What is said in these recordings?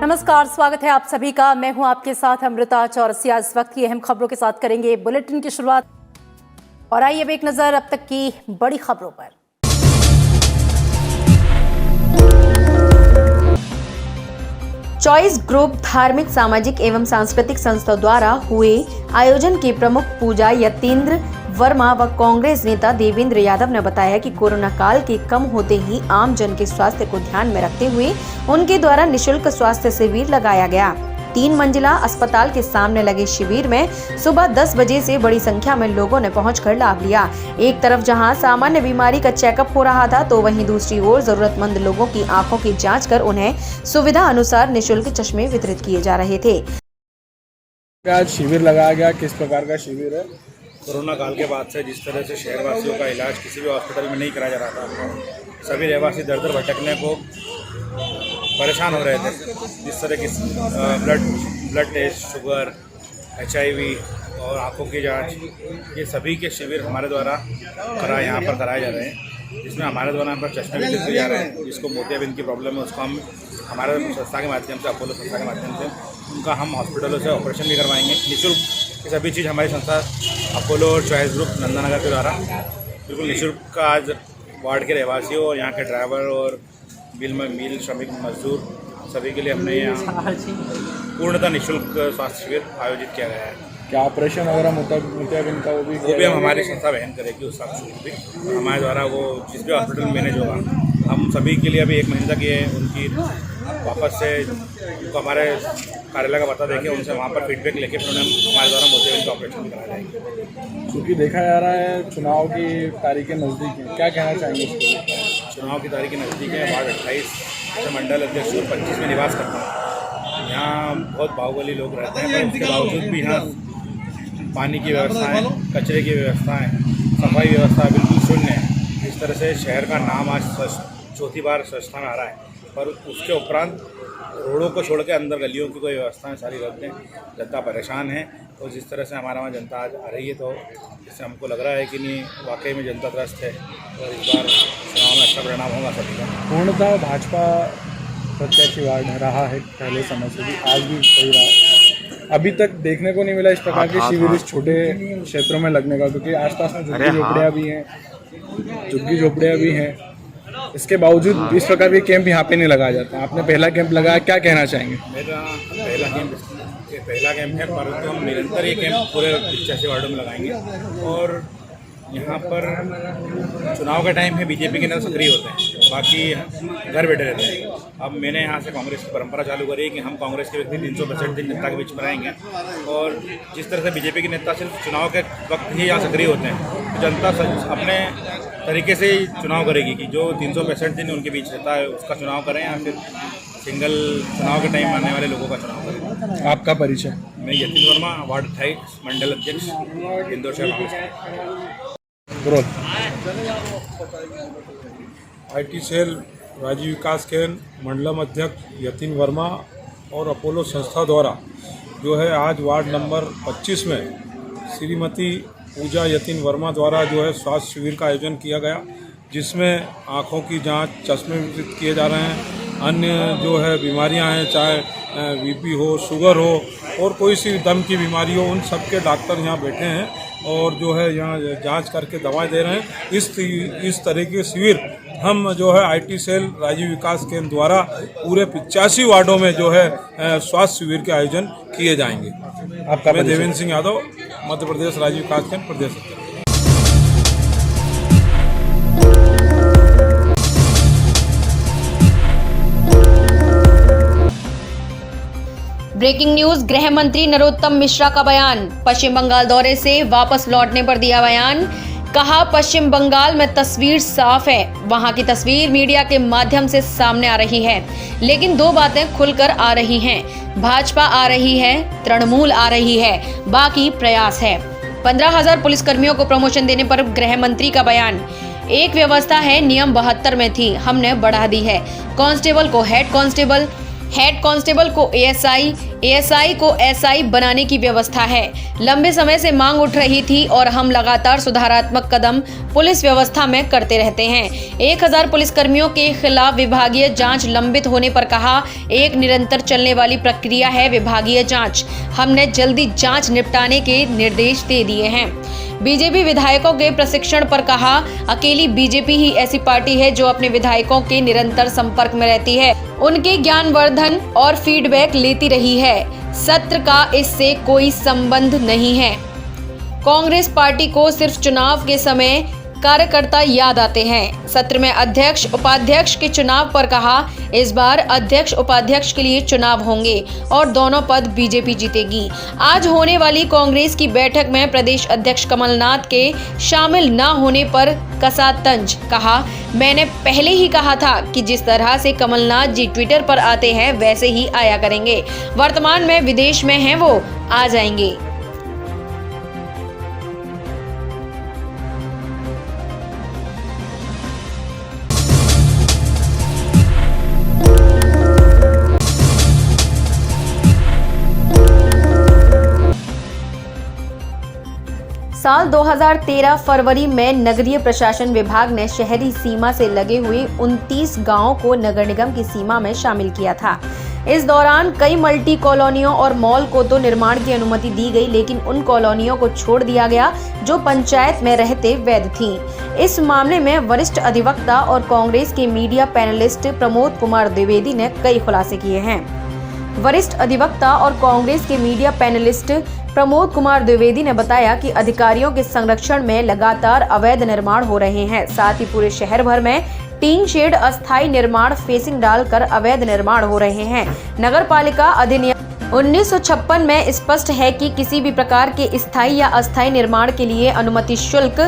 नमस्कार, स्वागत है आप सभी का। मैं हूं आपके साथ अमृता चौरसिया। इस वक्त की अहम खबरों के साथ करेंगे बुलेटिन की शुरुआत और आइए अब एक नजर अब तक की बड़ी खबरों पर। चॉइस ग्रुप धार्मिक, सामाजिक एवं सांस्कृतिक संस्था द्वारा हुए आयोजन के प्रमुख पूजा यतीन्द्र वर्मा व कांग्रेस नेता देवेंद्र यादव ने बताया कि कोरोना काल के कम होते ही आम जन के स्वास्थ्य को ध्यान में रखते हुए उनके द्वारा निशुल्क स्वास्थ्य शिविर लगाया गया। 3 मंजिला अस्पताल के सामने लगे शिविर में सुबह 10 बजे से बड़ी संख्या में लोगों ने पहुंचकर लाभ लिया। एक तरफ जहां सामान्य बीमारी का चेकअप हो रहा था, तो वहीं दूसरी ओर जरूरतमंद लोगों की आंखों की जांच कर उन्हें सुविधा अनुसार निशुल्क चश्मे वितरित किए जा रहे थे। आज शिविर लगाया गया, किस प्रकार का शिविर है? कोरोना काल के बाद से जिस तरह से शहरवासियों का इलाज किसी भी हॉस्पिटल में नहीं कराया जा रहा था, सभी रहवासी दर दर भटकने को परेशान हो रहे थे। जिस तरह की ब्लड टेस्ट, शुगर, HIV और आंखों की जांच, ये सभी के शिविर हमारे द्वारा यहाँ पर कराए जा रहे हैं, जिसमें हमारे द्वारा यहाँ पर चश्मे वितरित किए जा रहे हैं। जिसको मोतियाबिंद की प्रॉब्लम है, उसको हम हमारे संस्था के माध्यम से, अपोलो संस्था के माध्यम से उनका हम हॉस्पिटलों से ऑपरेशन भी करवाएंगे निःशुल्क। ये सभी चीज़ हमारी संस्था अपोलो और चॉइस ग्रुप नंदानगर के द्वारा बिल्कुल निःशुल्क का आज वार्ड के रहवासियों और यहाँ के ड्राइवर और मिल श्रमिक मजदूर सभी के लिए हमने यहाँ पूर्णतः निःशुल्क स्वास्थ्य शिविर आयोजित किया गया है। क्या ऑपरेशन वगैरह मोतियाबिंद का वो भी हम हमारी संस्था वहन करेगी उस शुल्क भी हमारे द्वारा। वो जिस भी हॉस्पिटल में मैनेज होगा, हम सभी के लिए अभी 1 महीने तक ये उनकी वापस से उनको हमारे कार्यालय का पता देके उनसे वहाँ पर फीडबैक लेके फिर उन्हें हमारे द्वारा मोतियाबिंद का ऑपरेशन भी कराया जाएगा। क्योंकि देखा जा रहा है चुनाव की तारीखें नज़दीक हैं, क्या कहना चाहेंगे इसके? चुनाव की तारीखें नज़दीक है। वार्ड 28 से मंडल अध्यक्ष और 25 में निवास करता हूँ। यहाँ बहुत बाहुबली लोग रहते हैं, पर उसके बावजूद भी यहाँ पानी की व्यवस्थाएँ, कचरे की व्यवस्थाएँ, सफाई व्यवस्था बिल्कुल शून्य है। इस तरह से शहर का नाम आज चौथी बार स्वच्छता में आ रहा है, पर उसके उपरांत रोडों को छोड़ के अंदर गलियों की कोई व्यवस्थाएं सारी रद्द हैं। जनता परेशान है और जिस तरह से हमारे वहाँ जनता आज आ रही है, तो इससे हमको लग रहा है कि नहीं, वाकई में जनता त्रस्त है और इस बार चुनाव में अच्छा परिणाम होगा सभी का। पूर्णतः भाजपा प्रत्याशी वार्ड रहा है पहले समय से भी, आज भी सही रहा। अभी तक देखने को नहीं मिला इस प्रकार के शिविर इस छोटे क्षेत्रों में लगने का, क्योंकि आसपास में झुग्गी झोपड़ियाँ भी हैं। इसके बावजूद इस प्रकार के कैंप यहाँ पे नहीं लगाया जाता। आपने पहला कैंप लगाया, क्या कहना चाहेंगे? मेरा पहला कैंप है, परंतु हम निरंतर ये कैंप पूरे 85 वार्डों में लगाएंगे। और यहाँ पर चुनाव का टाइम है, बीजेपी के नेता सक्रिय होते हैं, बाकी घर बैठे रहते हैं। अब मैंने यहाँ से कांग्रेस की परंपरा चालू करी है कि हम कांग्रेस के व्यक्ति 365 दिन जनता के बीच में रहेंगे। और जिस तरह से बीजेपी के नेता सिर्फ चुनाव के वक्त ही यहाँ सक्रिय होते हैं, तो जनता अपने तरीके से ही चुनाव करेगी कि जो 365 दिन उनके बीच रहता है उसका चुनाव करें, या फिर सिंगल चुनाव के टाइम आने वाले लोगों का चुनाव करें। आपका परिचय? मैं यतीन्द्र वर्मा, वार्ड 28 मंडल अध्यक्ष, इंदौर शहर कांग्रेस। IT सेल राज्य विकास केंद्र मंडलम अध्यक्ष यतीन वर्मा और अपोलो संस्था द्वारा जो है आज वार्ड नंबर 25 में श्रीमती पूजा यतीन वर्मा द्वारा जो है स्वास्थ्य शिविर का आयोजन किया गया, जिसमें आँखों की जांच, चश्मे वितरित किए जा रहे हैं। अन्य जो है बीमारियां हैं, चाहे BP हो, शुगर हो और कोई सी दम की बीमारी हो, उन सब के डॉक्टर यहाँ बैठे हैं और जो है यहाँ जांच करके दवाएं दे रहे हैं। इस तरह के शिविर हम जो है IT सेल राज्य विकास केंद्र द्वारा पूरे 85 वार्डों में जो है स्वास्थ्य शिविर के आयोजन किए जाएंगे। आपका? मैं देवेंद्र सिंह यादव, मध्य प्रदेश राज्य विकास केंद्र प्रदेश अध्यक्ष। ब्रेकिंग न्यूज, गृह मंत्री नरोत्तम मिश्रा का बयान। पश्चिम बंगाल दौरे से वापस लौटने पर दिया बयान। कहा, पश्चिम बंगाल में तस्वीर साफ है, वहां की तस्वीर मीडिया के माध्यम से सामने आ रही है, लेकिन 2 बातें खुलकर आ रही हैं। भाजपा आ रही है, तृणमूल आ रही है, बाकी प्रयास है। 15,000 पुलिसकर्मियों को प्रमोशन देने पर गृह मंत्री का बयान। एक व्यवस्था है, नियम 72 में थी, हमने बढ़ा दी है। कांस्टेबल को हेड कांस्टेबल को ASI, एएसआई को एसआई बनाने की व्यवस्था है। लंबे समय से मांग उठ रही थी और हम लगातार सुधारात्मक कदम पुलिस व्यवस्था में करते रहते हैं। 1000 पुलिसकर्मियों के खिलाफ विभागीय जांच लंबित होने पर कहा, एक निरंतर चलने वाली प्रक्रिया है विभागीय जांच। हमने जल्दी जांच निपटाने के निर्देश दे दिए हैं। बीजेपी विधायकों के प्रशिक्षण पर कहा, अकेली बीजेपी ही ऐसी पार्टी है जो अपने विधायकों के निरंतर संपर्क में रहती है, उनके ज्ञानवर्धन और फीडबैक लेती रही है। सत्र का इससे कोई संबंध नहीं है। कांग्रेस पार्टी को सिर्फ चुनाव के समय कार्यकर्ता याद आते हैं। सत्र में अध्यक्ष उपाध्यक्ष के चुनाव पर कहा, इस बार अध्यक्ष उपाध्यक्ष के लिए चुनाव होंगे और दोनों पद बीजेपी जीतेगी। आज होने वाली कांग्रेस की बैठक में प्रदेश अध्यक्ष कमलनाथ के शामिल न होने पर कसा तंज। कहा, मैंने पहले ही कहा था कि जिस तरह से कमलनाथ जी ट्विटर पर आते हैं वैसे ही आया करेंगे। वर्तमान में विदेश में हैं, वो आ जाएंगे। साल 2013 फरवरी में नगरीय प्रशासन विभाग ने शहरी सीमा से लगे हुए 29 गांवों को नगर निगम की सीमा में शामिल किया था। इस दौरान कई मल्टी कॉलोनियों और मॉल को तो निर्माण की अनुमति दी गई, लेकिन उन कॉलोनियों को छोड़ दिया गया जो पंचायत में रहते वैध थीं। इस मामले में वरिष्ठ अधिवक्ता और कांग्रेस के मीडिया पैनलिस्ट प्रमोद कुमार द्विवेदी ने कई खुलासे किए हैं। वरिष्ठ अधिवक्ता और कांग्रेस के मीडिया पैनलिस्ट प्रमोद कुमार द्विवेदी ने बताया कि अधिकारियों के संरक्षण में लगातार अवैध निर्माण हो रहे हैं। साथ ही पूरे शहर भर में टीन शेड, अस्थायी निर्माण, फेसिंग डालकर अवैध निर्माण हो रहे हैं। नगरपालिका अधिनियम 1956 में स्पष्ट है कि किसी भी प्रकार के स्थायी या अस्थायी निर्माण के लिए अनुमति शुल्क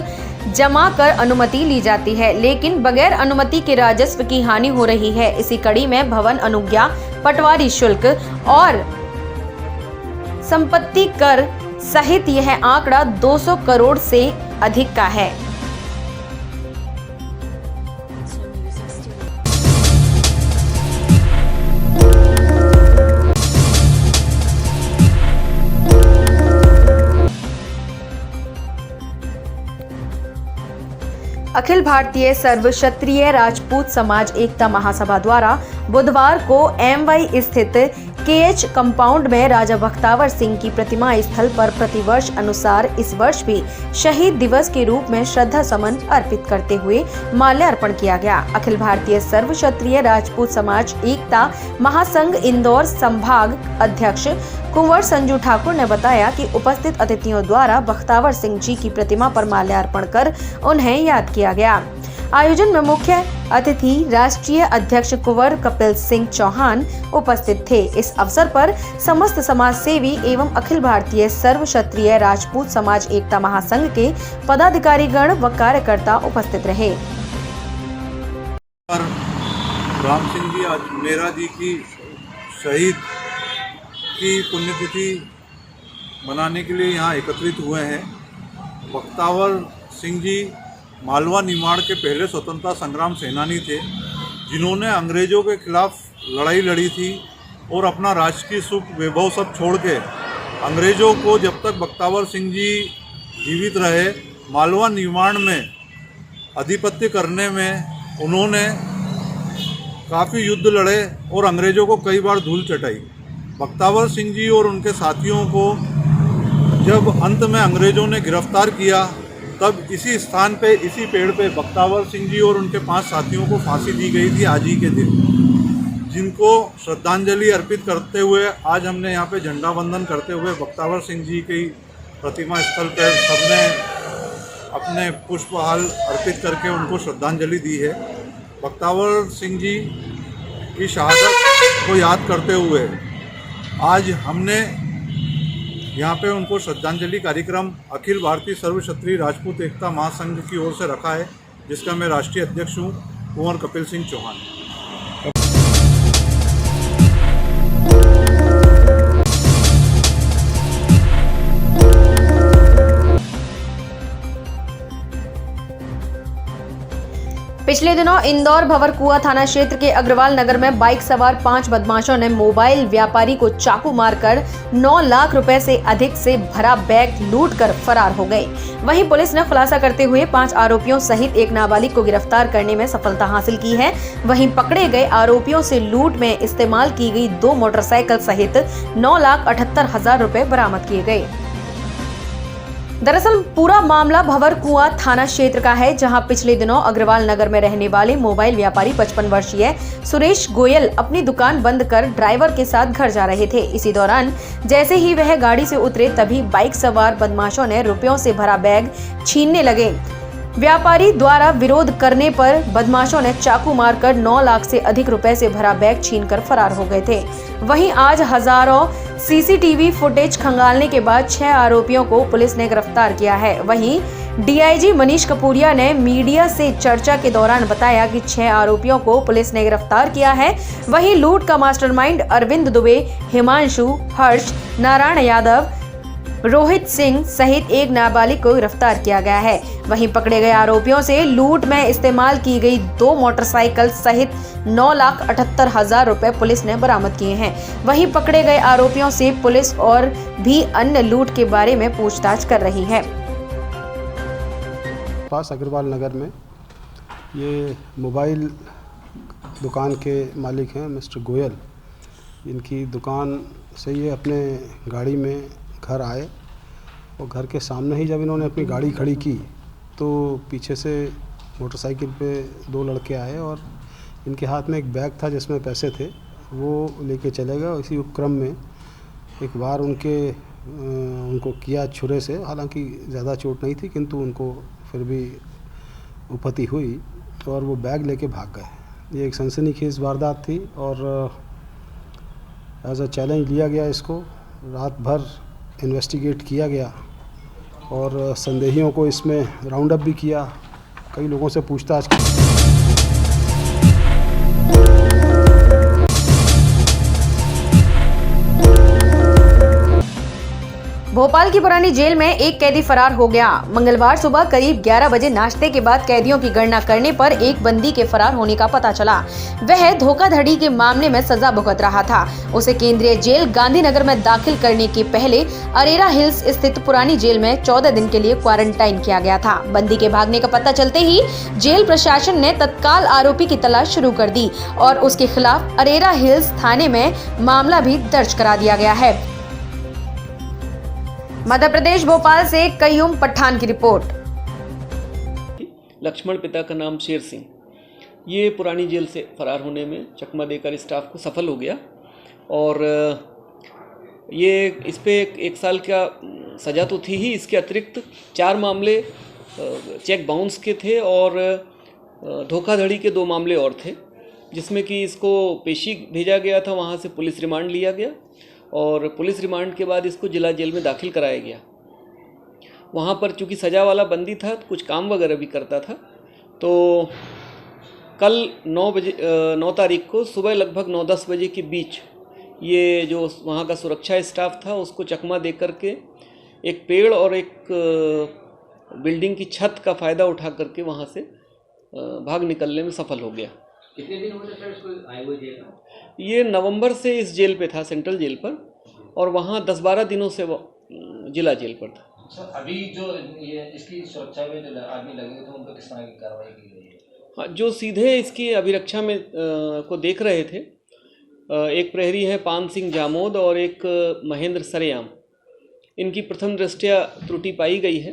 जमा कर अनुमति ली जाती है, लेकिन बगैर अनुमति के राजस्व की हानि हो रही है। इसी कड़ी में भवन अनुज्ञा, पटवारी शुल्क और संपत्ति कर सहित यह आंकड़ा 200 करोड़ से अधिक का है। अखिल भारतीय सर्व क्षत्रिय राजपूत समाज एकता महासभा द्वारा बुधवार को एमवाई स्थित केएच कंपाउंड में राजा बख्तावर सिंह की प्रतिमा स्थल पर प्रतिवर्ष अनुसार इस वर्ष भी शहीद दिवस के रूप में श्रद्धा सुमन अर्पित करते हुए माल्यार्पण किया गया। अखिल भारतीय सर्व क्षत्रिय राजपूत समाज एकता महासंघ इंदौर संभाग अध्यक्ष कुंवर संजू ठाकुर ने बताया कि उपस्थित अतिथियों द्वारा बख्तावर सिंह जी की प्रतिमा पर माल्यार्पण कर उन्हें याद किया गया। आयोजन में मुख्य अतिथि राष्ट्रीय अध्यक्ष कुंवर कपिल सिंह चौहान उपस्थित थे। इस अवसर पर समस्त समाज सेवी एवं अखिल भारतीय सर्व क्षत्रिय राजपूत समाज एकता महासंघ के पदाधिकारीगण व कार्यकर्ता उपस्थित रहे। राम सिंह जी आज मेरा जी की शहीद की पुण्यतिथि मनाने के लिए यहाँ एकत्रित हुए हैं। बख्तावर सिंह जी मालवा निमाड़ के पहले स्वतंत्रता संग्राम सेनानी थे, जिन्होंने अंग्रेज़ों के खिलाफ लड़ाई लड़ी थी और अपना राजकीय सुख वैभव सब छोड़ के अंग्रेज़ों को, जब तक बख्तावर सिंह जी जीवित रहे, मालवा निमाड़ में आधिपत्य करने में उन्होंने काफ़ी युद्ध लड़े और अंग्रेज़ों को कई बार धूल चटाई। बख्तावर सिंह जी और उनके साथियों को जब अंत में अंग्रेज़ों ने गिरफ्तार किया, तब इसी स्थान पे, इसी पेड़ पे बख्तावर सिंह जी और उनके 5 साथियों को फांसी दी गई थी आज ही के दिन, जिनको श्रद्धांजलि अर्पित करते हुए आज हमने यहाँ पे झंडा वंदन करते हुए बख्तावर सिंह जी की प्रतिमा स्थल पर सबने अपने पुष्पहार अर्पित करके उनको श्रद्धांजलि दी है। बख्तावर सिंह जी की शहादत को याद करते हुए आज हमने यहाँ पे उनको श्रद्धांजलि कार्यक्रम अखिल भारतीय सर्व क्षत्रिय राजपूत एकता महासंघ की ओर से रखा है, जिसका मैं राष्ट्रीय अध्यक्ष हूँ, कुंवर कपिल सिंह चौहान। पिछले दिनों इंदौर भंवरकुआं थाना क्षेत्र के अग्रवाल नगर में बाइक सवार 5 बदमाशों ने मोबाइल व्यापारी को चाकू मारकर 9 लाख रुपए से अधिक से भरा बैग लूटकर फरार हो गए। वहीं पुलिस ने खुलासा करते हुए 5 आरोपियों सहित एक नाबालिग को गिरफ्तार करने में सफलता हासिल की है। वहीं पकड़े गए आरोपियों से लूट में इस्तेमाल की गई 2 मोटरसाइकिल सहित 9,78,000 रुपए बरामद किए गए। दरअसल पूरा मामला भंवरकुआं थाना क्षेत्र का है, जहां पिछले दिनों अग्रवाल नगर में रहने वाले मोबाइल व्यापारी 55 वर्षीय सुरेश गोयल अपनी दुकान बंद कर ड्राइवर के साथ घर जा रहे थे। इसी दौरान जैसे ही वह गाड़ी से उतरे तभी बाइक सवार बदमाशों ने रुपयों से भरा बैग छीनने लगे। व्यापारी द्वारा विरोध करने पर बदमाशों ने चाकू मारकर 9 लाख से अधिक रुपए से भरा बैग छीनकर फरार हो गए थे। वहीं आज हजारों सीसीटीवी फुटेज खंगालने के बाद 6 आरोपियों को पुलिस ने गिरफ्तार किया है। वहीं डीआईजी मनीष कपूरिया ने मीडिया से चर्चा के दौरान बताया कि 6 आरोपियों को पुलिस ने गिरफ्तार किया है। वहीं लूट का मास्टरमाइंड अरविंद दुबे, हिमांशु, हर्ष, नारायण यादव, रोहित सिंह सहित एक नाबालिग को गिरफ्तार किया गया है। वहीं पकड़े गए आरोपियों से लूट में इस्तेमाल की गई 2 मोटरसाइकिल सहित 9,78,000 रुपए पुलिस ने बरामद किए हैं। वहीं पकड़े गए आरोपियों से पुलिस और भी अन्य लूट के बारे में पूछताछ कर रही है। पास अग्रवाल नगर में ये मोबाइल दुकान के मालिक हैं मिस्टर गोयल। इनकी दुकान से ये अपने गाड़ी में घर आए और घर के सामने ही जब इन्होंने अपनी गाड़ी खड़ी की तो पीछे से मोटरसाइकिल पे 2 लड़के आए और इनके हाथ में एक बैग था जिसमें पैसे थे, वो लेके चले गए। इसी उपक्रम में एक बार उनको किया छुरे से, हालांकि ज़्यादा चोट नहीं थी किंतु उनको फिर भी उपति हुई और वो बैग लेके भाग गए। ये एक सनसनीखेज वारदात थी और एज अ चैलेंज लिया गया इसको। रात भर इन्वेस्टिगेट किया गया और संदेहियों को इसमें राउंड अप भी किया, कई लोगों से पूछताछ की। भोपाल की पुरानी जेल में एक कैदी फरार हो गया। मंगलवार सुबह करीब 11 बजे नाश्ते के बाद कैदियों की गणना करने पर एक बंदी के फरार होने का पता चला। वह धोखाधड़ी के मामले में सजा भुगत रहा था। उसे केंद्रीय जेल गांधीनगर में दाखिल करने के पहले अरेरा हिल्स स्थित पुरानी जेल में 14 दिन के लिए क्वारंटाइन किया गया था। बंदी के भागने का पता चलते ही जेल प्रशासन ने तत्काल आरोपी की तलाश शुरू कर दी और उसके खिलाफ अरेरा हिल्स थाने में मामला भी दर्ज करा दिया गया है। मध्य प्रदेश भोपाल से कयूम पठान की रिपोर्ट। लक्ष्मण, पिता का नाम शेर सिंह, ये पुरानी जेल से फरार होने में चकमा देकर स्टाफ को सफल हो गया और ये इस पे 1 साल का सज़ा तो थी ही, इसके अतिरिक्त 4 मामले चेक बाउंस के थे और धोखाधड़ी के 2 मामले और थे, जिसमें कि इसको पेशी भेजा गया था। वहाँ से पुलिस रिमांड लिया गया और पुलिस रिमांड के बाद इसको जिला जेल में दाखिल कराया गया। वहाँ पर चूँकि सज़ा वाला बंदी था, कुछ काम वगैरह भी करता था, तो कल 9 तारीख को सुबह लगभग 9-10 बजे के बीच ये जो वहाँ का सुरक्षा स्टाफ था उसको चकमा दे करके एक पेड़ और एक बिल्डिंग की छत का फ़ायदा उठा करके वहाँ से भाग निकलने में सफल हो गया। कितने दिन हुए सर इसको आए हुए जेल में? ये नवंबर से इस जेल पे था, सेंट्रल जेल पर, और वहाँ 10-12 दिनों से वो जिला जेल पर था। सर अभी जो ये इसकी सुरक्षा में जो आदमी लगे हुए थे उन पर किस तरह की कार्रवाई की गई है? हाँ, जो सीधे इसकी अभिरक्षा में को देख रहे थे, एक प्रहरी है पान सिंह जामोद और एक महेंद्र सरेआम, इनकी प्रथम दृष्टया त्रुटि पाई गई है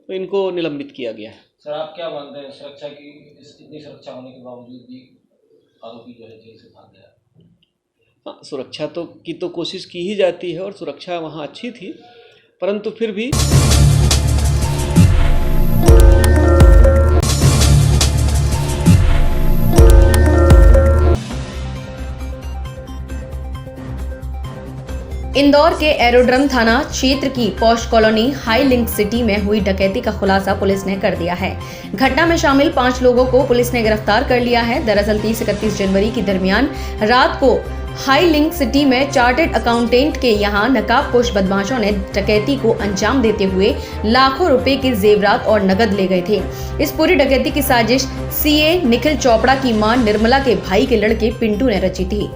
तो इनको निलंबित किया गया है। सर आप क्या मानते हैं, सुरक्षा की इतनी सुरक्षा होने के बावजूद भी आरोपी जो है जेल से भाग गया? हाँ, सुरक्षा की तो कोशिश की ही जाती है और सुरक्षा वहाँ अच्छी थी, परंतु फिर भी इंदौर के एरोड्रम थाना क्षेत्र की posh colony high link city में हुई डकैती का खुलासा पुलिस ने कर दिया है। घटना में शामिल 5 लोगों को पुलिस ने गिरफ्तार कर लिया है। दरअसल 30-31 जनवरी की दरमियान रात को हाई लिंक सिटी में चार्टेड अकाउंटेंट के यहां नकाबपोश बदमाशों ने डकैती को अंजाम देते हुए लाखों रुपए के जेवरात और नगद ले गए थे। इस पूरी डकैती की साजिश सीए निखिल चोपड़ा की मां निर्मला के भाई के लड़के पिंटू ने रची थी।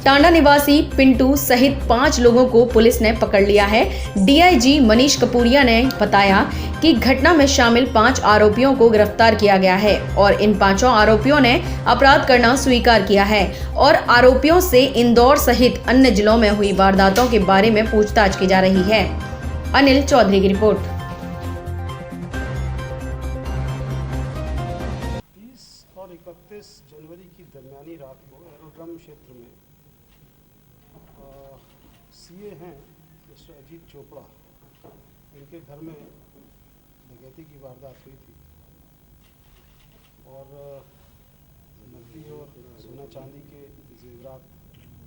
टांडा निवासी पिंटू सहित 5 लोगों को पुलिस ने पकड़ लिया है। डीआईजी मनीष कपूरिया ने बताया कि घटना में शामिल 5 आरोपियों को गिरफ्तार किया गया है और इन 5 आरोपियों ने अपराध करना स्वीकार किया है और आरोपियों से इंदौर सहित अन्य जिलों में हुई वारदातों के बारे में पूछताछ की जा रही है। अनिल चौधरी की रिपोर्ट। 30 और 31 जनवरी की दरमियानी रात को एरोड्रम क्षेत्र में सीए हैं मिस्टर अजीत चोपड़ा, इनके घर में डकैती की वारदात हुई थी और नकदी और सोना चांदी के जेवरात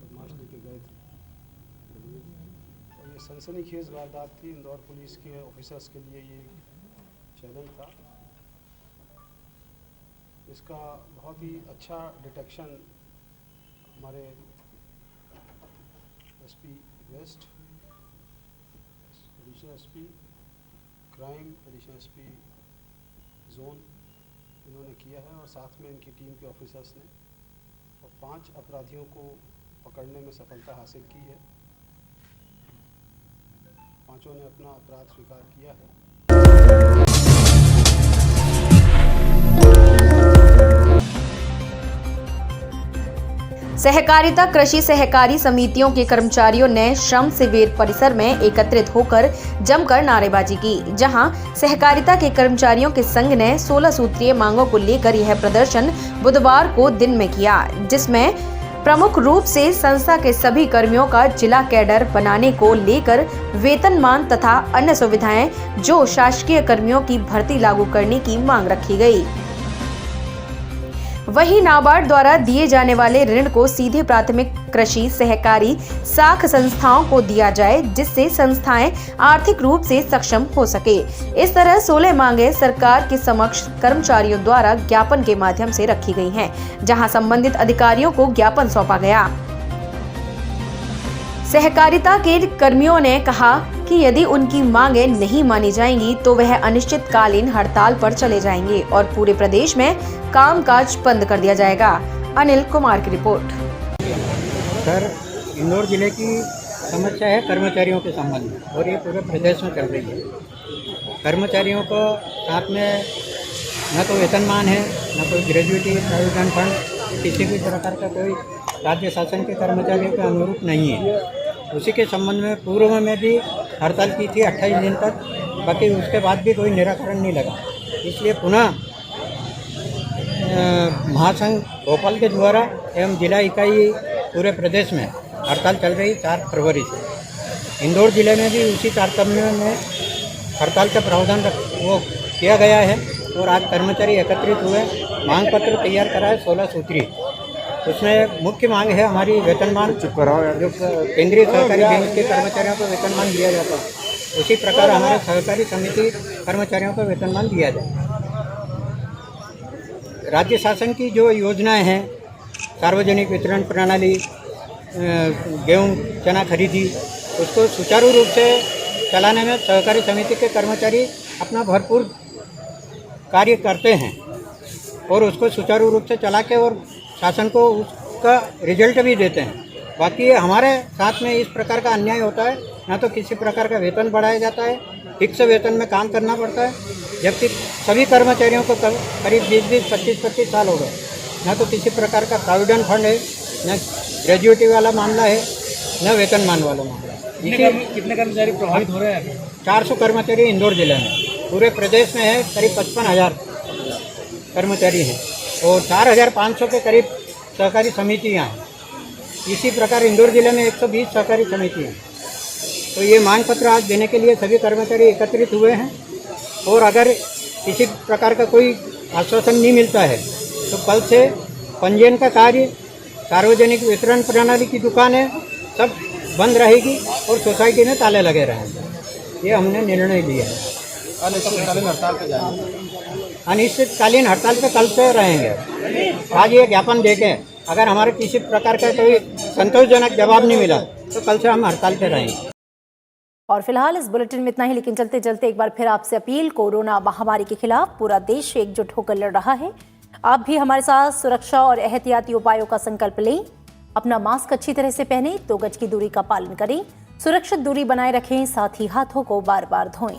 बदमाश लेके गए थे और ये सनसनीखेज वारदात थी। इंदौर पुलिस के ऑफिसर्स के लिए ये चैलेंज था। इसका बहुत ही अच्छा डिटेक्शन हमारे SP west, additional SP crime, additional SP zone इन्होंने किया है और साथ में इनकी टीम के ऑफिसर्स ने और 5 अपराधियों को पकड़ने में सफलता हासिल की है। 5 ने अपना अपराध स्वीकार किया है। सहकारिता कृषि सहकारी समितियों के कर्मचारियों ने श्रम शिविर परिसर में एकत्रित होकर जमकर नारेबाजी की, जहां सहकारिता के कर्मचारियों के संघ ने 16 सूत्रीय मांगों को लेकर यह प्रदर्शन बुधवार को दिन में किया, जिसमें प्रमुख रूप से संस्था के सभी कर्मियों का जिला कैडर बनाने को लेकर वेतनमान तथा अन्य सुविधाएं जो शासकीय कर्मियों की भर्ती लागू करने की मांग रखी गई। वहीं नाबार्ड द्वारा दिए जाने वाले ऋण को सीधे प्राथमिक कृषि सहकारी साख संस्थाओं को दिया जाए, जिससे संस्थाएं आर्थिक रूप से सक्षम हो सके। इस तरह 16 मांगे सरकार के समक्ष कर्मचारियों द्वारा ज्ञापन के माध्यम से रखी गई हैं, जहां संबंधित अधिकारियों को ज्ञापन सौंपा गया। सहकारिता के कर्मियों ने कहा कि यदि उनकी मांगें नहीं मानी जाएंगी तो वह अनिश्चितकालीन हड़ताल पर चले जाएंगे और पूरे प्रदेश में कामकाज बंद कर दिया जाएगा। अनिल कुमार की रिपोर्ट। सर, इंदौर जिले की समस्या है कर्मचारियों के संबंध में और ये पूरे प्रदेश में चल रही है। कर्मचारियों को साथ में न तो वेतनमान है, न कोई ग्रेजुएटी प्रोविडेंट फंड, किसी भी प्रकार का कोई राज्य शासन के कर्मचारियों के अनुरूप नहीं है। उसी के संबंध में पूर्व में भी हड़ताल की थी 28 दिन तक, बाकी उसके बाद भी कोई निराकरण नहीं लगा। इसलिए पुनः महासंघ भोपाल के द्वारा एवं जिला इकाई पूरे प्रदेश में हड़ताल चल रही 4 फरवरी से। इंदौर जिले में भी उसी तारतम्य में हड़ताल का प्रावधान वो किया गया है और आज कर्मचारी एकत्रित हुए, मांग पत्र तैयार करा है 16 सूत्री। उसमें मुख्य मांग है हमारी वेतनमान, जो केंद्रीय सहकारी बैंक के कर्मचारियों को वेतनमान दिया जाता है, उसी प्रकार हमारे सहकारी समिति कर्मचारियों को वेतनमान दिया जाए। राज्य शासन की जो योजनाएं हैं, सार्वजनिक वितरण प्रणाली, गेहूं चना खरीदी, उसको सुचारू रूप से चलाने में सहकारी समिति के कर्मचारी अपना भरपूर कार्य करते हैं और उसको सुचारू रूप से चला के और शासन को उसका रिजल्ट भी देते हैं। बाकी हमारे साथ में इस प्रकार का अन्याय होता है, ना तो किसी प्रकार का वेतन बढ़ाया जाता है, फिक्स वेतन में काम करना पड़ता है, जबकि सभी कर्मचारियों को करीब 20-20, 25-25 साल हो गए। ना तो किसी प्रकार का प्रोविडेंट फंड है, न ग्रेजुएटी वाला मामला है, न वेतनमान वाला मामला है। कितने कर्मचारी प्रभावित हो रहे हैं? 400 कर्मचारी इंदौर जिले में, पूरे प्रदेश में है करीब 55,000 कर्मचारी हैं और 4,500 के करीब सहकारी समितियाँ हैं। इसी प्रकार इंदौर जिले में 120 सहकारी समितियाँ हैं। तो ये मांग पत्र आज देने के लिए सभी कर्मचारी एकत्रित हुए हैं और अगर किसी प्रकार का कोई आश्वासन नहीं मिलता है तो कल से पंजीयन का कार्य, सार्वजनिक वितरण प्रणाली की दुकानें सब बंद रहेगी और सोसाइटी में ताले लगे रहेंगे। ये हमने निर्णय लिया है। अनिश्चितकालीन हड़ताल पे जाएंगे। अनिश्चितकालीन हड़ताल पे कल से रहेंगे। आज ये ज्ञापन देके अगर हमारे किसी प्रकार का कोई संतोषजनक जवाब नहीं मिला तो कल से हम हड़ताल पे रहेंगे। और फिलहाल इस बुलेटिन में इतना ही, लेकिन चलते चलते एक बार फिर आपसे अपील, कोरोना महामारी के खिलाफ पूरा देश एकजुट होकर लड़ रहा है। आप भी हमारे साथ सुरक्षा और एहतियाती उपायों का संकल्प लें। अपना मास्क अच्छी तरह से पहनें, 2 गज की दूरी का पालन करें, सुरक्षित दूरी बनाए रखें, साथ ही हाथों को बार बार धोएं।